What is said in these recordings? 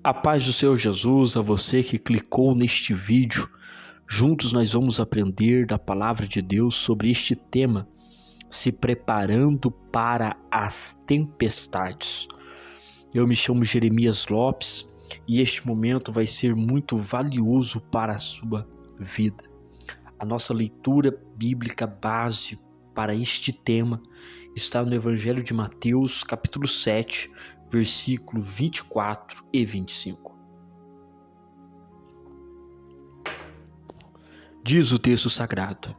A paz do Senhor Jesus, a você que clicou neste vídeo. Juntos nós vamos aprender da palavra de Deus sobre este tema, se preparando para as tempestades. Eu me chamo Jeremias Lopes e este momento vai ser muito valioso para a sua vida. A nossa leitura bíblica base para este tema está no Evangelho de Mateus, capítulo 7, versículo 24 e 25. Diz o texto sagrado: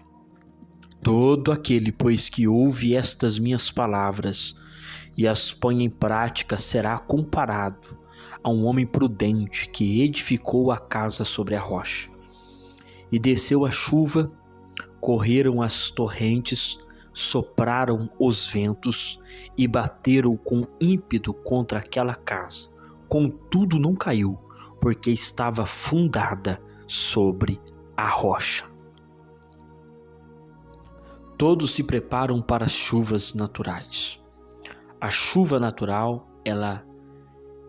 todo aquele, pois, que ouve estas minhas palavras e as põe em prática será comparado a um homem prudente que edificou a casa sobre a rocha. E desceu a chuva, correram as torrentes, sopraram os ventos e bateram com ímpeto contra aquela casa. Contudo não caiu, porque estava fundada sobre a rocha. Todos se preparam para as chuvas naturais. A chuva natural,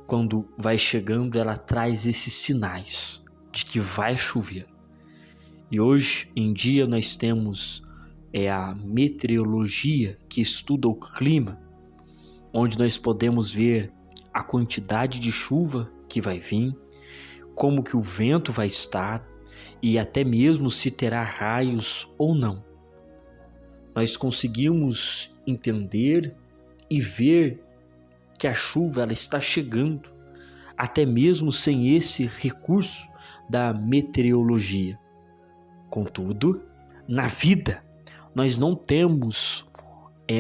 quando vai chegando, ela traz esses sinais de que vai chover. E hoje em dia nós temos a meteorologia que estuda o clima, onde nós podemos ver a quantidade de chuva que vai vir, como que o vento vai estar e até mesmo se terá raios ou não. Nós conseguimos entender e ver que a chuva ela está chegando, até mesmo sem esse recurso da meteorologia. Contudo, na vida, nós não temos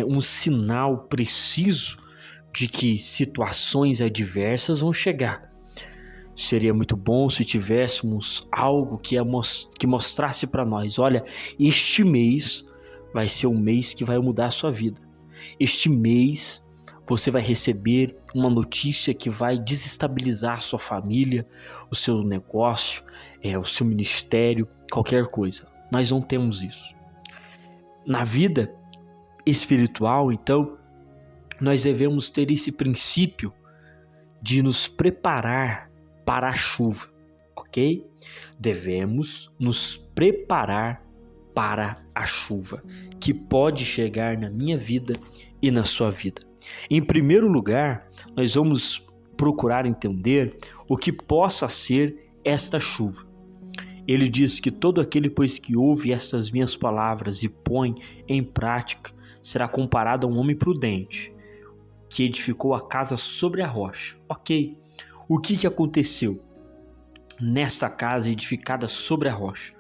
um sinal preciso de que situações adversas vão chegar. Seria muito bom se tivéssemos algo que mostrasse para nós: olha, este mês vai ser um mês que vai mudar a sua vida. Este mês você vai receber uma notícia que vai desestabilizar a sua família, o seu negócio, o seu ministério, qualquer coisa. Nós não temos isso. Na vida espiritual, então, nós devemos ter esse princípio de nos preparar para a chuva, ok? Devemos nos preparar para a chuva, que pode chegar na minha vida e na sua vida. Em primeiro lugar, nós vamos procurar entender o que possa ser esta chuva. Ele diz que todo aquele, pois, que ouve estas minhas palavras e põe em prática, será comparado a um homem prudente, que edificou a casa sobre a rocha. Ok, o que aconteceu nesta casa edificada sobre a rocha?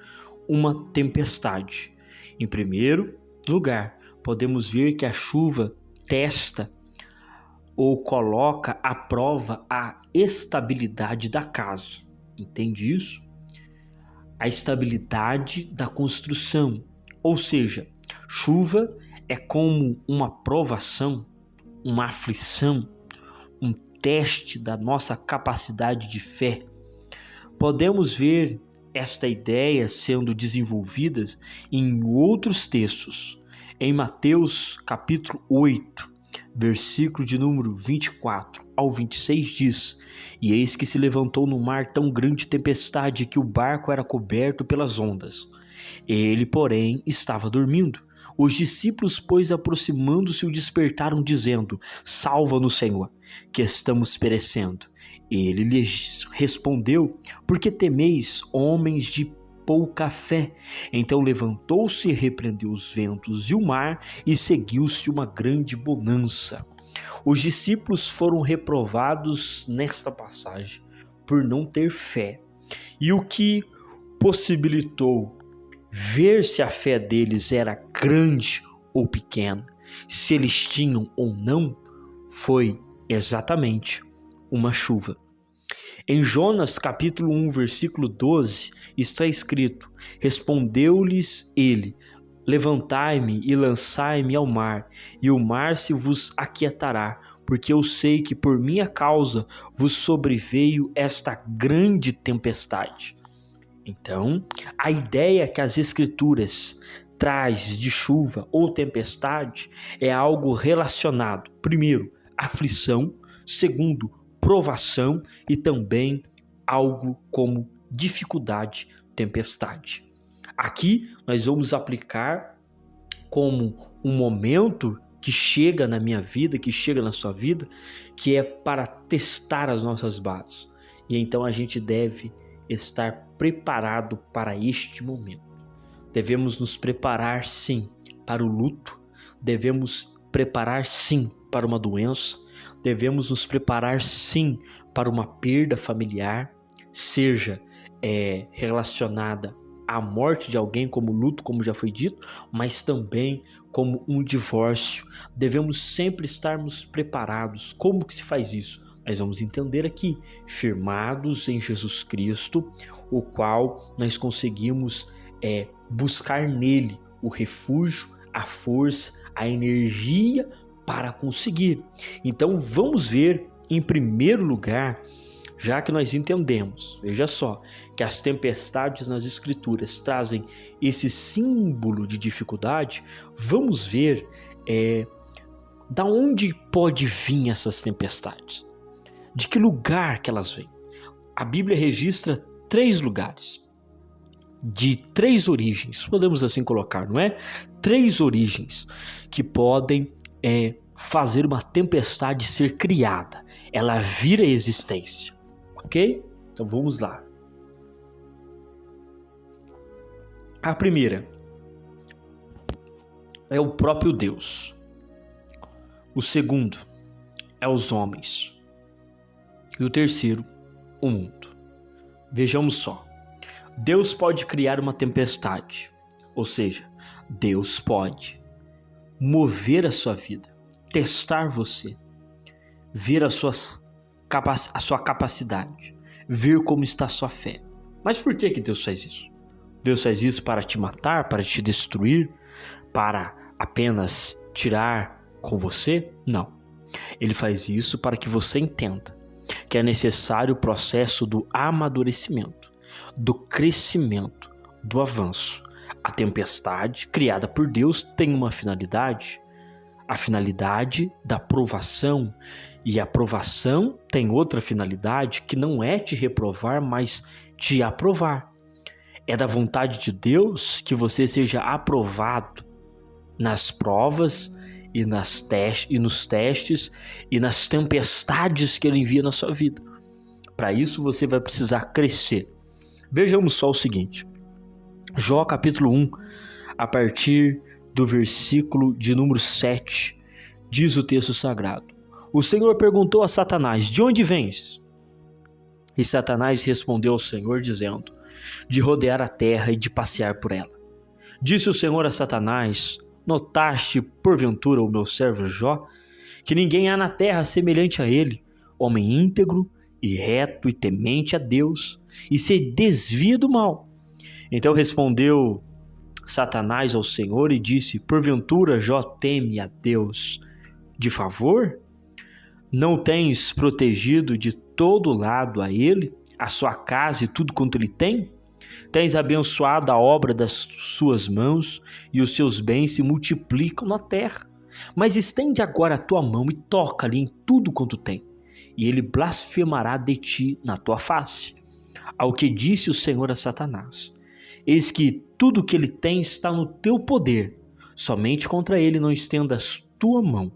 Uma tempestade. Em primeiro lugar, podemos ver que a chuva testa ou coloca à prova a estabilidade da casa. Entende isso? A estabilidade da construção, ou seja, chuva é como uma provação, uma aflição, um teste da nossa capacidade de fé. Podemos ver esta ideia sendo desenvolvida em outros textos. Em Mateus capítulo 8, versículo de número 24 ao 26 diz: e eis que se levantou no mar tão grande tempestade que o barco era coberto pelas ondas. Ele, porém, estava dormindo. Os discípulos, pois, aproximando-se, o despertaram, dizendo: salva-nos, Senhor, que estamos perecendo. Ele lhes respondeu: por que temeis, homens de pouca fé? Então levantou-se e repreendeu os ventos e o mar, e seguiu-se uma grande bonança. Os discípulos foram reprovados nesta passagem por não ter fé. E o que possibilitou ver se a fé deles era grande ou pequena, se eles tinham ou não, foi exatamente uma chuva. Em Jonas capítulo 1, versículo 12, está escrito: respondeu-lhes ele: levantai-me e lançai-me ao mar, e o mar se vos aquietará, porque eu sei que por minha causa vos sobreveio esta grande tempestade. Então, a ideia que as escrituras traz de chuva ou tempestade é algo relacionado, primeiro, aflição, segundo, provação e também algo como dificuldade, tempestade. Aqui nós vamos aplicar como um momento que chega na minha vida, que chega na sua vida, que é para testar as nossas bases. E então a gente deve estar preparado para este momento. Devemos nos preparar sim para o luto, devemos preparar sim para uma doença, devemos nos preparar sim para uma perda familiar, seja relacionada à morte de alguém, como luto, como já foi dito, mas também como um divórcio. Devemos sempre estarmos preparados. Como que se faz isso? Nós vamos entender aqui, firmados em Jesus Cristo, o qual nós conseguimos buscar nele o refúgio, a força, a energia para conseguir. Então vamos ver, em primeiro lugar, já que nós entendemos, veja só, que as tempestades nas Escrituras trazem esse símbolo de dificuldade, vamos ver da onde pode vir essas tempestades, de que lugar que elas vêm. A Bíblia registra 3 lugares, de 3 origens, podemos assim colocar, não é? 3 origens que podem fazer uma tempestade ser criada, ela vir à existência. Ok? Então vamos lá. A primeira é o próprio Deus. O segundo é os homens. E o terceiro, o mundo. Vejamos só. Deus pode criar uma tempestade. Ou seja, Deus pode mover a sua vida, testar você, ver a sua capacidade, ver como está a sua fé. Mas por que Deus faz isso? Deus faz isso para te matar, para te destruir, para apenas tirar com você? Não. Ele faz isso para que você entenda que é necessário o processo do amadurecimento, do crescimento, do avanço. A tempestade criada por Deus tem uma finalidade, a finalidade da provação, e a provação tem outra finalidade que não é te reprovar, mas te aprovar. É da vontade de Deus que você seja aprovado nas provas e nos testes e nas tempestades que Ele envia na sua vida. Para isso você vai precisar crescer. Vejamos só o seguinte, Jó capítulo 1, a partir do versículo de número 7, diz o texto sagrado: O Senhor perguntou a Satanás: de onde vens? E Satanás respondeu ao Senhor dizendo: de rodear a terra e de passear por ela. Disse o Senhor a Satanás: notaste porventura o meu servo Jó, que ninguém há na terra semelhante a ele, homem íntegro e reto e temente a Deus, e se desvia do mal. Então respondeu Satanás ao Senhor e disse: porventura Jó teme a Deus de favor? Não tens protegido de todo lado a ele, a sua casa e tudo quanto ele tem? Tens abençoado a obra das suas mãos, e os seus bens se multiplicam na terra. Mas estende agora a tua mão e toca-lhe em tudo quanto tem, e ele blasfemará de ti na tua face. Ao que disse o Senhor a Satanás: eis que tudo que ele tem está no teu poder, somente contra ele não estendas tua mão.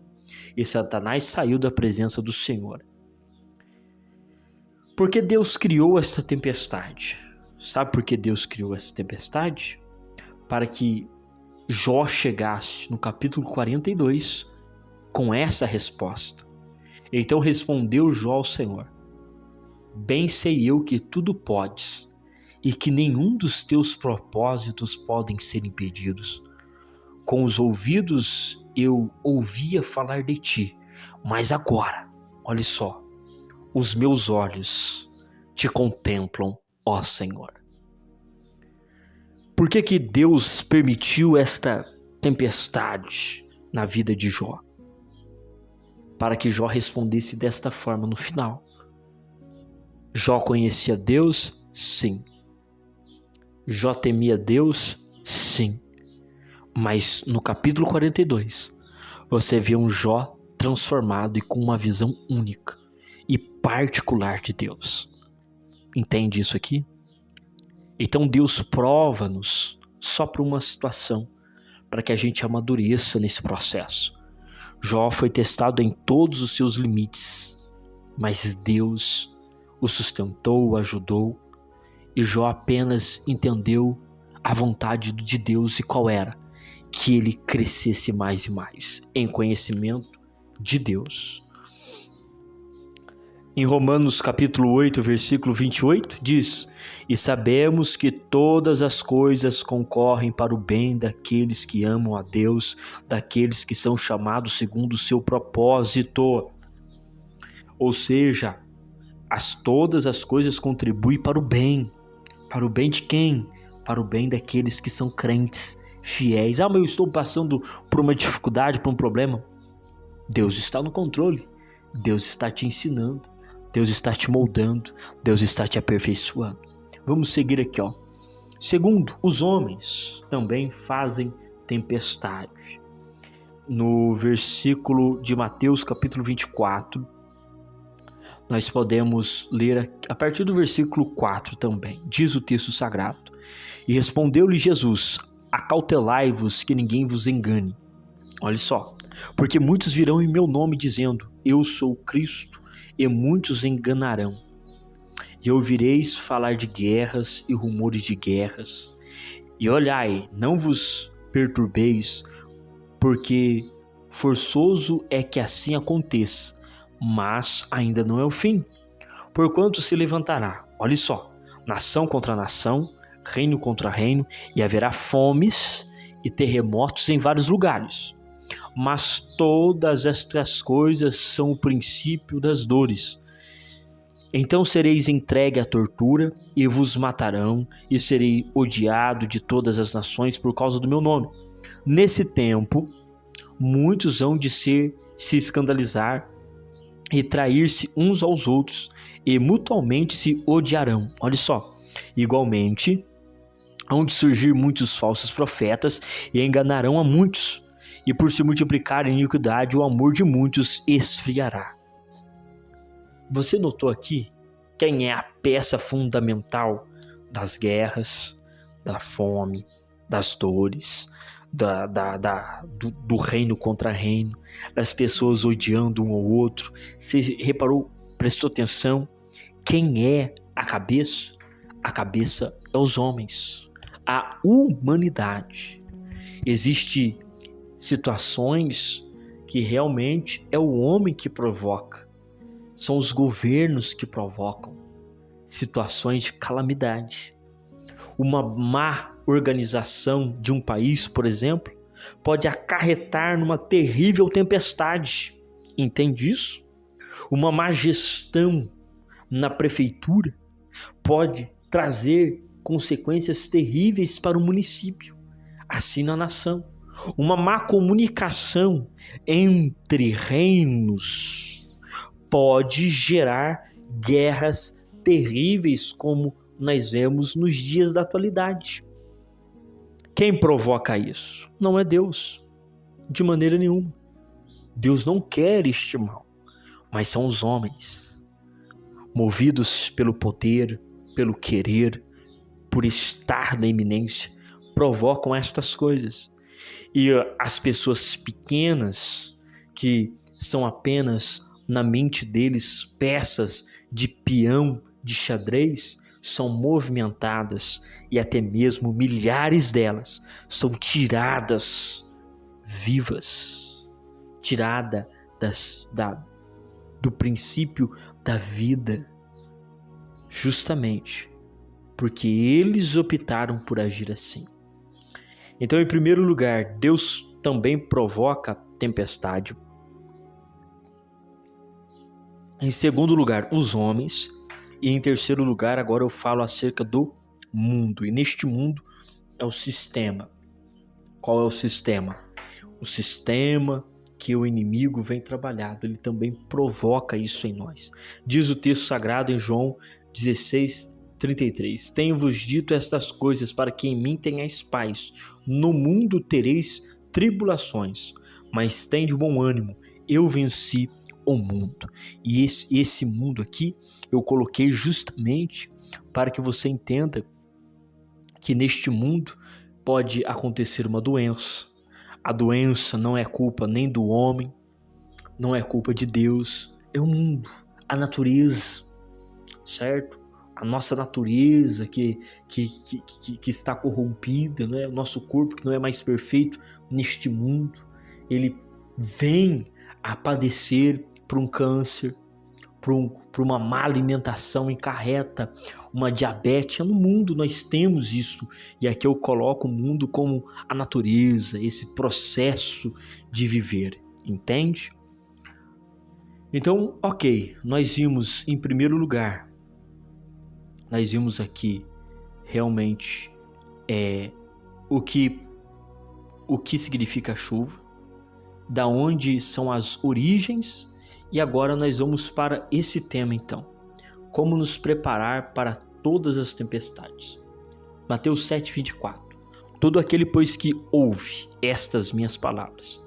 E Satanás saiu da presença do Senhor. Porque Deus criou esta tempestade? Sabe por que Deus criou essa tempestade? Para que Jó chegasse no capítulo 42 com essa resposta. Então respondeu Jó ao Senhor: bem sei eu que tudo podes, e que nenhum dos teus propósitos podem ser impedidos. Com os ouvidos eu ouvia falar de ti, mas agora, olha só, os meus olhos te contemplam, ó Senhor. Por que Deus permitiu esta tempestade na vida de Jó? Para que Jó respondesse desta forma no final. Jó conhecia Deus? Sim. Jó temia Deus? Sim. Mas no capítulo 42, você vê um Jó transformado e com uma visão única. e particular de Deus. Entende isso aqui? Então Deus prova-nos só para uma situação, para que a gente amadureça nesse processo. Jó foi testado em todos os seus limites, mas Deus o sustentou, o ajudou, e Jó apenas entendeu a vontade de Deus. E qual era? Que ele crescesse mais e mais em conhecimento de Deus. Em Romanos capítulo 8, versículo 28, diz: E sabemos que todas as coisas concorrem para o bem daqueles que amam a Deus, daqueles que são chamados segundo o seu propósito. Ou seja, todas as coisas contribuem para o bem. Para o bem de quem? Para o bem daqueles que são crentes, fiéis. Mas eu estou passando por uma dificuldade, por um problema. Deus está no controle. Deus está te ensinando. Deus está te moldando. Deus está te aperfeiçoando. Vamos seguir aqui, ó. Segundo, os homens também fazem tempestade. No versículo de Mateus, capítulo 24, nós podemos ler a partir do versículo 4 também. Diz o texto sagrado: E respondeu-lhe Jesus: Acautelai-vos que ninguém vos engane. Olha só. Porque muitos virão em meu nome dizendo: Eu sou o Cristo, e muitos enganarão. E ouvireis falar de guerras e rumores de guerras. E olhai, não vos perturbeis, porque forçoso é que assim aconteça, mas ainda não é o fim. Porquanto se levantará, olha só, nação contra nação, reino contra reino, e haverá fomes e terremotos em vários lugares. Mas todas estas coisas são o princípio das dores. Então sereis entregue à tortura, e vos matarão, e serei odiado de todas as nações por causa do meu nome. Nesse tempo, muitos hão de se escandalizar e trair-se uns aos outros, e mutuamente se odiarão. Olha só, igualmente, hão de surgir muitos falsos profetas, e enganarão a muitos. E por se multiplicar a iniquidade, o amor de muitos esfriará. Você notou aqui quem é a peça fundamental das guerras, da fome, das dores, do reino contra reino, das pessoas odiando um ao outro? Você reparou, prestou atenção? Quem é a cabeça? A cabeça é os homens, a humanidade. Existem situações que realmente é o homem que provoca. São os governos que provocam situações de calamidade. Uma má organização de um país, por exemplo, pode acarretar numa terrível tempestade. Entende isso? Uma má gestão na prefeitura pode trazer consequências terríveis para o município, assim na nação. Uma má comunicação entre reinos pode gerar guerras terríveis, como nós vemos nos dias da atualidade. Quem provoca isso? Não é Deus, de maneira nenhuma. Deus não quer este mal, mas são os homens, movidos pelo poder, pelo querer, por estar na iminência, provocam estas coisas. E as pessoas pequenas, que são apenas na mente deles peças de peão de xadrez, são movimentadas, e até mesmo milhares delas são tiradas vivas, tirada do princípio da vida, justamente porque eles optaram por agir assim. Então, em primeiro lugar, Deus também provoca tempestade. Em segundo lugar, os homens. E em terceiro lugar, agora eu falo acerca do mundo. E neste mundo é o sistema. Qual é o sistema? O sistema que o inimigo vem trabalhando. Ele também provoca isso em nós. Diz o texto sagrado em João 16:33. Tenho-vos dito estas coisas para que em mim tenhais paz. No mundo tereis tribulações, mas tende bom ânimo. Eu venci o mundo. E esse mundo aqui eu coloquei justamente para que você entenda que neste mundo pode acontecer uma doença. A doença não é culpa nem do homem, não é culpa de Deus, é o mundo, a natureza, certo? A nossa natureza que está corrompida, né? O nosso corpo que não é mais perfeito neste mundo, ele vem a padecer por um câncer, por uma má alimentação incorreta, uma diabetes. No mundo nós temos isso, e aqui eu coloco o mundo como a natureza, esse processo de viver, entende? Então, ok, nós vimos em primeiro lugar, nós vimos aqui realmente o que significa chuva, da onde são as origens, e agora nós vamos para esse tema então, como nos preparar para todas as tempestades. Mateus 7:24. Todo aquele, pois, que ouve estas minhas palavras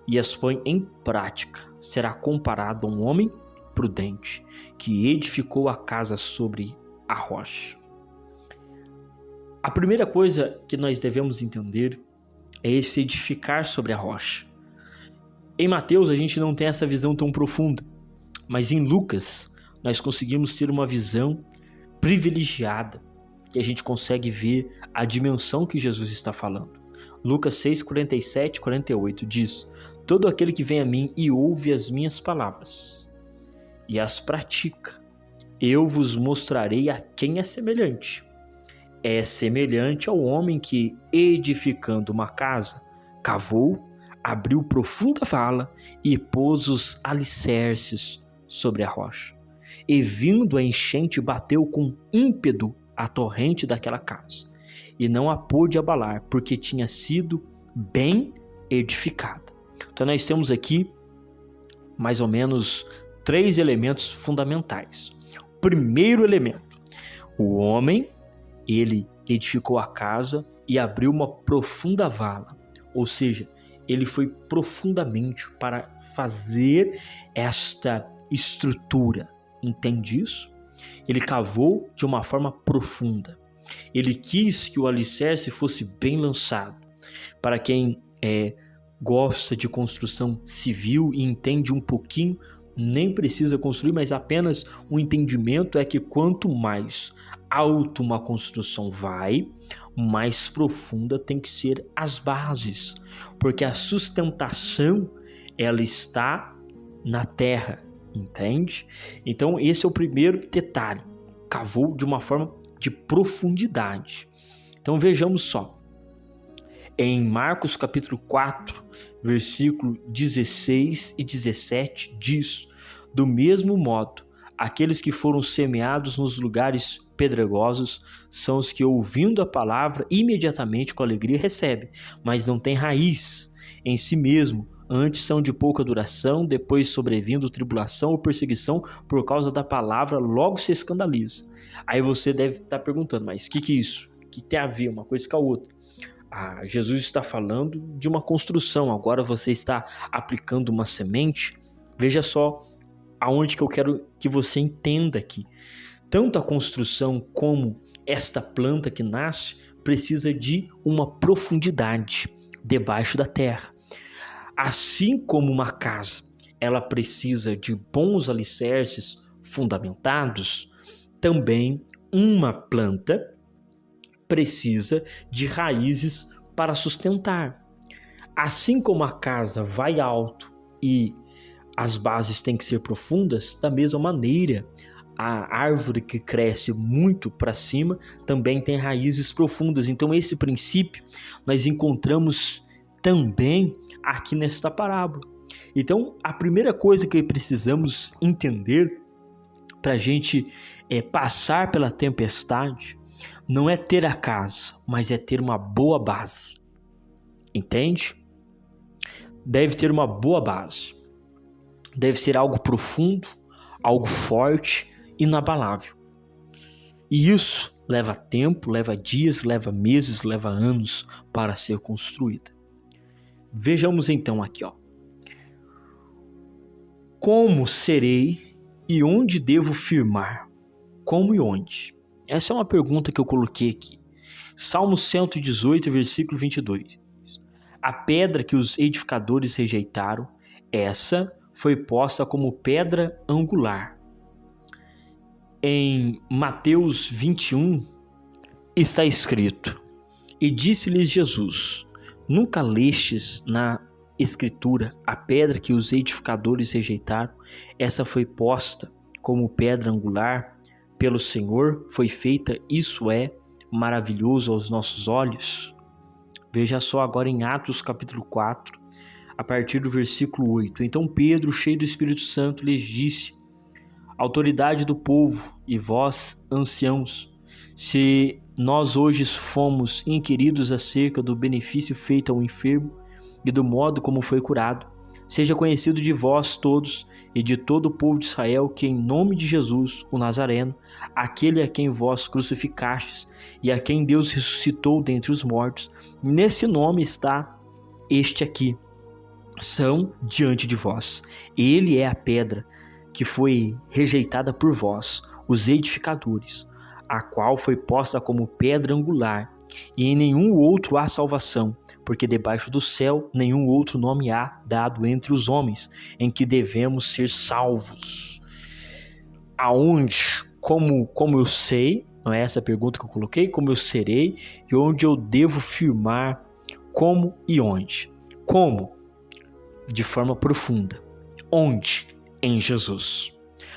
e as põe em prática, será comparado a um homem prudente que edificou a casa sobre a rocha. A primeira coisa que nós devemos entender é esse edificar sobre a rocha. Em Mateus a gente não tem essa visão tão profunda, mas em Lucas nós conseguimos ter uma visão privilegiada, que a gente consegue ver a dimensão que Jesus está falando. Lucas 6:47-48 diz: todo aquele que vem a mim e ouve as minhas palavras e as pratica, eu vos mostrarei a quem é semelhante. É semelhante ao homem que, edificando uma casa, cavou, abriu profunda vala e pôs os alicerces sobre a rocha. E vindo a enchente, bateu com ímpeto a torrente daquela casa, e não a pôde abalar, porque tinha sido bem edificada. Então nós temos aqui mais ou menos 3 elementos fundamentais. Primeiro elemento: o homem, ele edificou a casa e abriu uma profunda vala, ou seja, ele foi profundamente para fazer esta estrutura, entende isso? Ele cavou de uma forma profunda, ele quis que o alicerce fosse bem lançado. Para quem gosta de construção civil e entende um pouquinho, nem precisa construir, mas apenas o entendimento é que quanto mais alto uma construção vai, mais profunda tem que ser as bases, porque a sustentação ela está na terra, entende? Então esse é o primeiro detalhe, cavou de uma forma de profundidade. Então vejamos só, em Marcos capítulo 4, versículo 16 e 17 diz: do mesmo modo, aqueles que foram semeados nos lugares pedregosos são os que, ouvindo a palavra, imediatamente com alegria recebem, mas não têm raiz em si mesmo. Antes são de pouca duração, depois, sobrevindo tribulação ou perseguição por causa da palavra, logo se escandaliza. Aí você deve estar perguntando, mas o que é isso? O que tem a ver uma coisa com a outra? Jesus está falando de uma construção, agora você está aplicando uma semente. Veja só aonde que eu quero que você entenda aqui. Tanto a construção como esta planta que nasce precisa de uma profundidade debaixo da terra. Assim como uma casa, ela precisa de bons alicerces fundamentados, também uma planta precisa de raízes para sustentar. Assim como a casa vai alto e as bases têm que ser profundas, da mesma maneira, a árvore que cresce muito para cima também tem raízes profundas. Então esse princípio nós encontramos também aqui nesta parábola. Então a primeira coisa que precisamos entender para a gente passar pela tempestade não é ter a casa, mas é ter uma boa base. Entende? Deve ter uma boa base. Deve ser algo profundo, algo forte, inabalável. E isso leva tempo, leva dias, leva meses, leva anos para ser construída. Vejamos então aqui, ó. Como serei e onde devo firmar? Como e onde? Essa é uma pergunta que eu coloquei aqui. Salmo 118, versículo 22. A pedra que os edificadores rejeitaram, essa foi posta como pedra angular. Em Mateus 21 está escrito: E disse-lhes Jesus: Nunca lestes na Escritura a pedra que os edificadores rejeitaram? Essa foi posta como pedra angular pelo Senhor, foi feita, isso é maravilhoso aos nossos olhos. Veja só agora em Atos capítulo 4, a partir do versículo 8. Então Pedro, cheio do Espírito Santo, lhes disse: Autoridade do povo e vós, anciãos, se nós hoje fomos inquiridos acerca do benefício feito ao enfermo e do modo como foi curado, seja conhecido de vós todos e de todo o povo de Israel que em nome de Jesus, o Nazareno, aquele a quem vós crucificastes e a quem Deus ressuscitou dentre os mortos, nesse nome está este aqui, são diante de vós. Ele é a pedra que foi rejeitada por vós, os edificadores, a qual foi posta como pedra angular, e em nenhum outro há salvação, porque debaixo do céu nenhum outro nome há dado entre os homens, em que devemos ser salvos. Aonde, como eu sei, não é essa a pergunta que eu coloquei, como eu serei e onde eu devo firmar, como e onde. Como? De forma profunda. Onde? Em Jesus.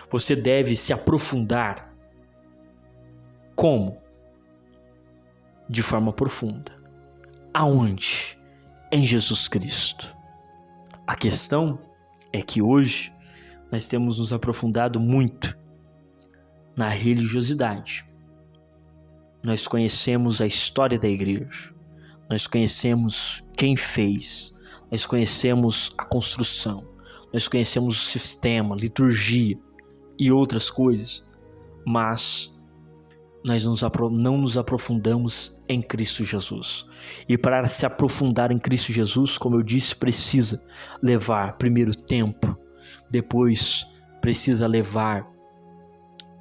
Você deve se aprofundar. Como? De forma profunda. Aonde? Em Jesus Cristo. A questão é que hoje nós temos nos aprofundado muito na religiosidade. Nós conhecemos a história da igreja, nós conhecemos quem fez, nós conhecemos a construção, nós conhecemos o sistema, liturgia e outras coisas, mas nós não nos aprofundamos em Cristo Jesus. E para se aprofundar em Cristo Jesus, como eu disse, precisa levar primeiro tempo, depois precisa levar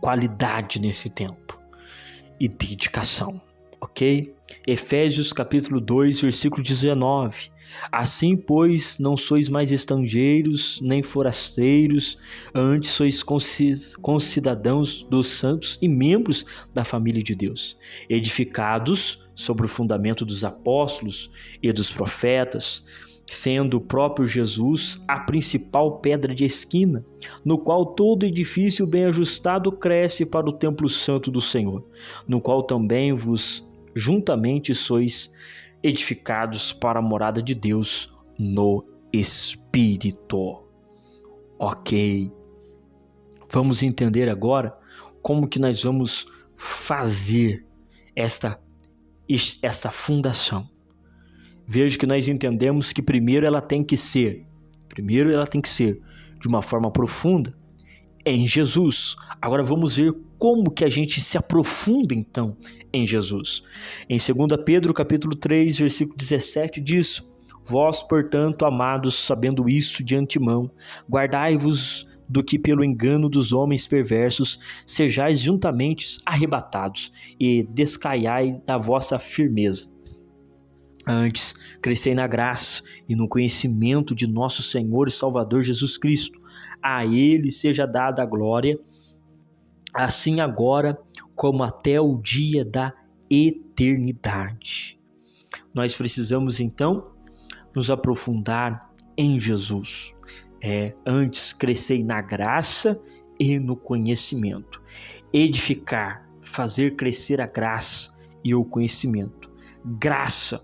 qualidade nesse tempo e dedicação, ok? Efésios capítulo 2, versículo 19. Assim, pois, não sois mais estrangeiros, nem forasteiros, antes sois concidadãos dos santos e membros da família de Deus, edificados sobre o fundamento dos apóstolos e dos profetas, sendo o próprio Jesus a principal pedra de esquina, no qual todo edifício bem ajustado cresce para o templo santo do Senhor, no qual também vos juntamente sois edificados para a morada de Deus no Espírito. Ok. Vamos entender agora como que nós vamos fazer esta fundação. Veja que nós entendemos que primeiro ela tem que ser de uma forma profunda em Jesus. Agora vamos ver como que a gente se aprofunda então em Jesus. Em 2 Pedro capítulo 3, versículo 17 diz: Vós, portanto, amados, sabendo isso de antemão, guardai-vos do que pelo engano dos homens perversos sejais juntamente arrebatados e descaiai da vossa firmeza. Antes, crescei na graça e no conhecimento de nosso Senhor e Salvador Jesus Cristo. A Ele seja dada a glória, assim agora como até o dia da eternidade. Nós precisamos então nos aprofundar em Jesus. Antes, crescei na graça e no conhecimento. Edificar, fazer crescer a graça e o conhecimento. Graça,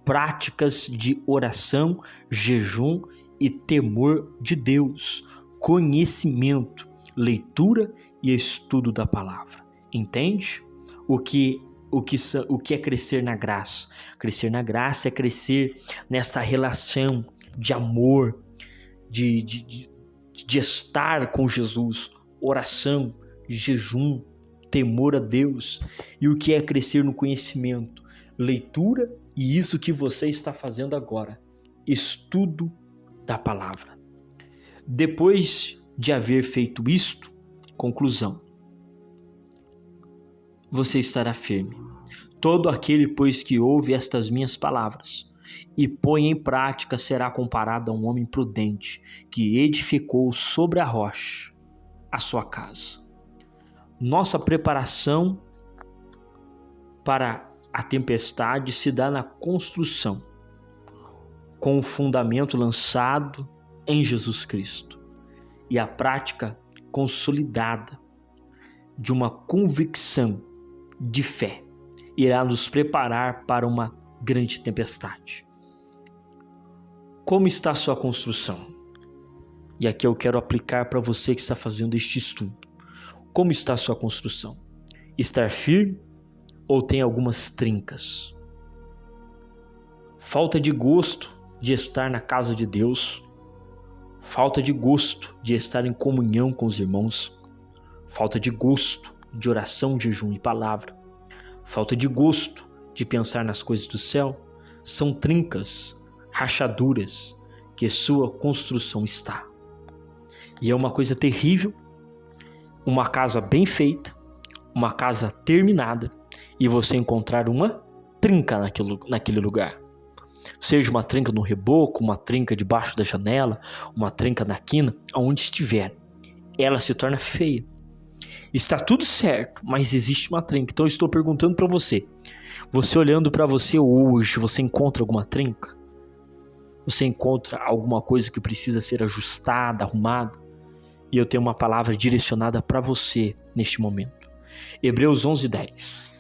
práticas de oração, jejum e temor de Deus. Conhecimento, leitura e estudo da palavra. Entende? O que é crescer na graça? Crescer na graça é crescer nesta relação de amor, de estar com Jesus, oração, jejum, temor a Deus. E o que é crescer no conhecimento? Leitura e isso que você está fazendo agora, estudo da palavra. Depois de haver feito isto, conclusão, você estará firme. Todo aquele, pois, que ouve estas minhas palavras e põe em prática será comparado a um homem prudente que edificou sobre a rocha a sua casa. Nossa preparação para a tempestade se dá na construção, com o fundamento lançado em Jesus Cristo e a prática consolidada de uma convicção de fé irá nos preparar para uma grande tempestade. Como está a sua construção? E aqui eu quero aplicar para você que está fazendo este estudo. Como está a sua construção? Estar firme ou tem algumas trincas? Falta de gosto de estar na casa de Deus, falta de gosto de estar em comunhão com os irmãos, falta de gosto de oração, jejum e palavra, falta de gosto de pensar nas coisas do céu, são trincas, rachaduras que sua construção está. E é uma coisa terrível, uma casa bem feita, uma casa terminada, e você encontrar uma trinca naquele lugar. Seja uma trinca no reboco, uma trinca debaixo da janela, uma trinca na quina, aonde estiver, ela se torna feia. Está tudo certo, mas existe uma trinca. Então eu estou perguntando para você, você olhando para você hoje, você encontra alguma trinca? Você encontra alguma coisa que precisa ser ajustada, arrumada? E eu tenho uma palavra direcionada para você neste momento. Hebreus 11:10.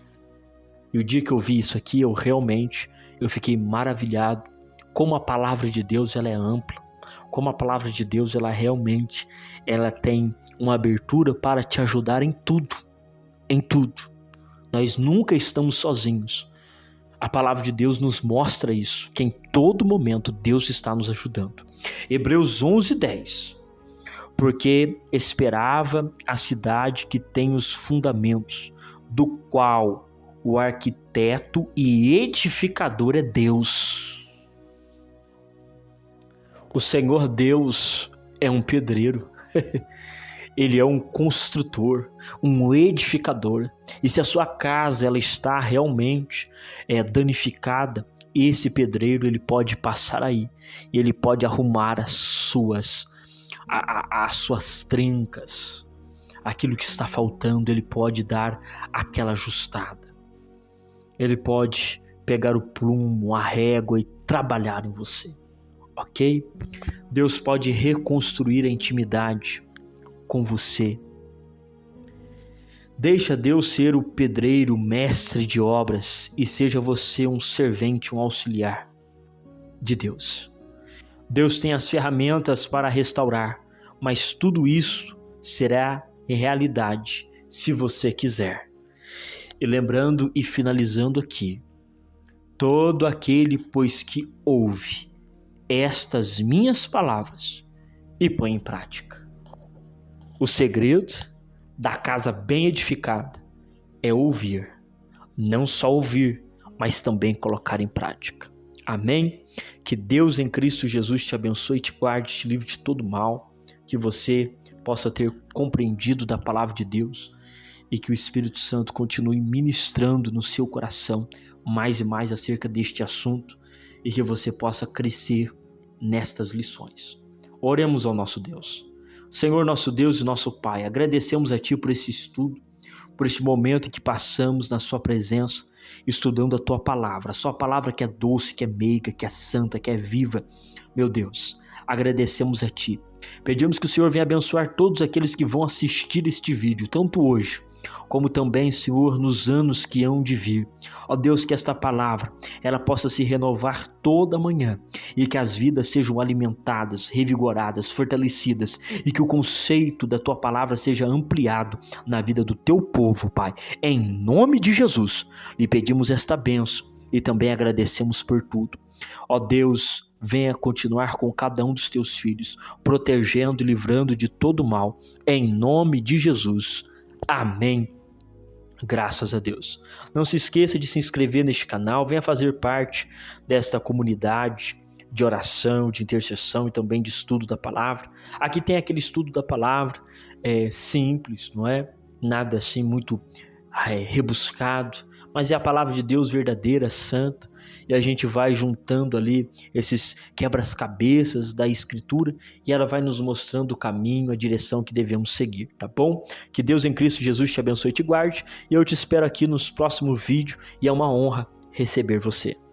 E o dia que eu vi isso aqui, eu fiquei maravilhado. Como a palavra de Deus ela é ampla. Como a palavra de Deus ela realmente tem uma abertura para te ajudar em tudo. Em tudo. Nós nunca estamos sozinhos. A palavra de Deus nos mostra isso, que em todo momento Deus está nos ajudando. Hebreus 11:10. Porque esperava a cidade que tem os fundamentos, do qual o arquiteto e edificador é Deus. O Senhor Deus é um pedreiro. Ele é um construtor, um edificador. E se a sua casa ela está realmente danificada, esse pedreiro ele pode passar aí. E ele pode arrumar as suas trincas. Aquilo que está faltando, ele pode dar aquela ajustada. Ele pode pegar o plumo, a régua e trabalhar em você. Ok? Deus pode reconstruir a intimidade com você. Deixa Deus ser o pedreiro, mestre de obras, e seja você um servente, um auxiliar de Deus. Deus tem as ferramentas para restaurar, mas tudo isso será realidade se você quiser. E lembrando e finalizando aqui, todo aquele, pois, que ouve estas minhas palavras e põe em prática. O segredo da casa bem edificada é ouvir, não só ouvir, mas também colocar em prática. Amém? Que Deus em Cristo Jesus te abençoe, te guarde, te livre de todo mal, que você possa ter compreendido da palavra de Deus e que o Espírito Santo continue ministrando no seu coração mais e mais acerca deste assunto e que você possa crescer nestas lições. Oremos ao nosso Deus. Senhor, nosso Deus e nosso Pai, agradecemos a Ti por esse estudo, por este momento em que passamos na Sua presença, estudando a Tua palavra, a Sua palavra que é doce, que é meiga, que é santa, que é viva. Meu Deus, agradecemos a Ti. Pedimos que o Senhor venha abençoar todos aqueles que vão assistir este vídeo, tanto hoje, como também, Senhor, nos anos que hão de vir. Ó Deus, que esta palavra, ela possa se renovar toda manhã e que as vidas sejam alimentadas, revigoradas, fortalecidas e que o conceito da Tua palavra seja ampliado na vida do Teu povo, Pai. Em nome de Jesus, lhe pedimos esta bênção e também agradecemos por tudo. Ó Deus, venha continuar com cada um dos Teus filhos, protegendo e livrando de todo mal. Em nome de Jesus. Amém. Graças a Deus. Não se esqueça de se inscrever neste canal, venha fazer parte desta comunidade de oração, de intercessão e também de estudo da palavra. Aqui tem aquele estudo da palavra simples, não é? Nada assim muito rebuscado, mas é a palavra de Deus verdadeira, santa, e a gente vai juntando ali esses quebra-cabeças da Escritura e ela vai nos mostrando o caminho, a direção que devemos seguir, tá bom? Que Deus em Cristo Jesus te abençoe e te guarde, e eu te espero aqui nos próximos vídeos, e é uma honra receber você.